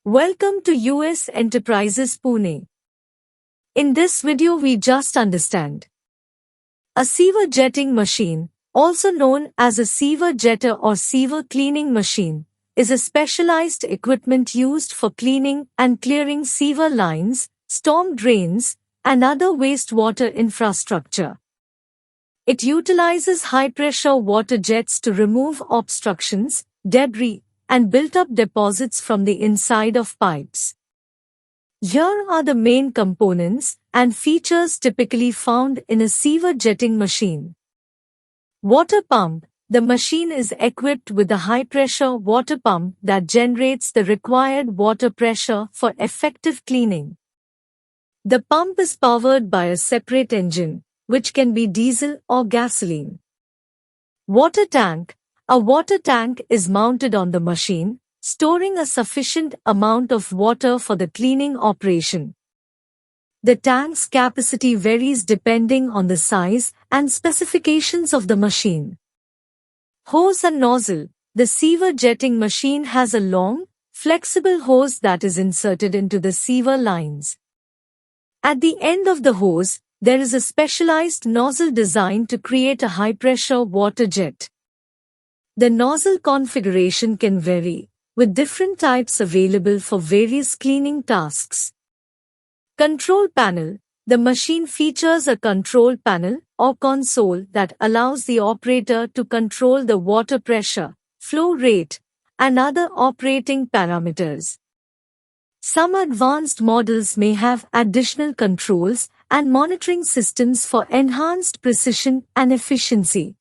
Welcome to US Enterprises Pune. In this video we just understand. A sewer jetting machine, also known as a sewer jetter or sewer cleaning machine, is a specialized equipment used for cleaning and clearing sewer lines, storm drains, and other wastewater infrastructure. It utilizes high-pressure water jets to remove obstructions, debris, and built-up deposits from the inside of pipes. Here are the main components and features typically found in a sewer jetting machine. Water pump. The machine is equipped with a high-pressure water pump that generates the required water pressure for effective cleaning. The pump is powered by a separate engine, which can be diesel or gasoline. Water tank. A water tank is mounted on the machine, storing a sufficient amount of water for the cleaning operation. The tank's capacity varies depending on the size and specifications of the machine. Hose and nozzle. The sewer jetting machine has a long, flexible hose that is inserted into the sewer lines. At the end of the hose, there is a specialized nozzle designed to create a high-pressure water jet. The nozzle configuration can vary, with different types available for various cleaning tasks. Control panel. The machine features a control panel or console that allows the operator to control the water pressure, flow rate, and other operating parameters. Some advanced models may have additional controls and monitoring systems for enhanced precision and efficiency.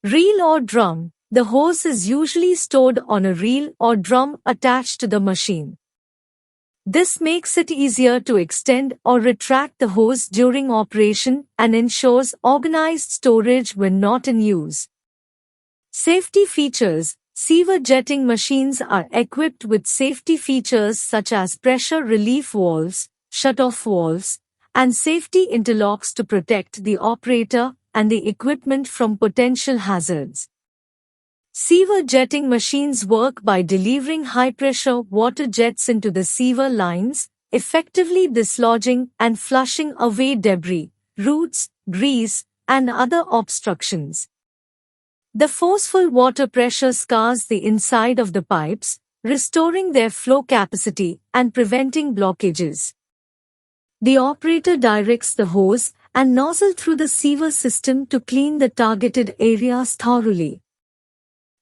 Reel or drum. The hose is usually stored on a reel or drum attached to the machine. This makes it easier to extend or retract the hose during operation and ensures organized storage when not in use. Safety features. Sewer jetting machines are equipped with safety features such as pressure relief valves, shut-off valves, and safety interlocks to protect the operator and the equipment from potential hazards. Sewer jetting machines work by delivering high-pressure water jets into the sewer lines, effectively dislodging and flushing away debris, roots, grease, and other obstructions. The forceful water pressure scars the inside of the pipes, restoring their flow capacity and preventing blockages. The operator directs the hose and nozzle through the sewer system to clean the targeted areas thoroughly.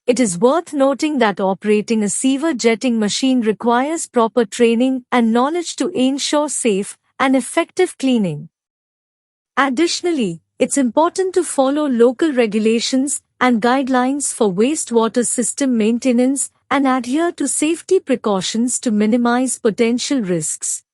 It is worth noting that operating a sewer jetting machine requires proper training and knowledge to ensure safe and effective cleaning. Additionally, it's important to follow local regulations and guidelines for wastewater system maintenance and adhere to safety precautions to minimize potential risks.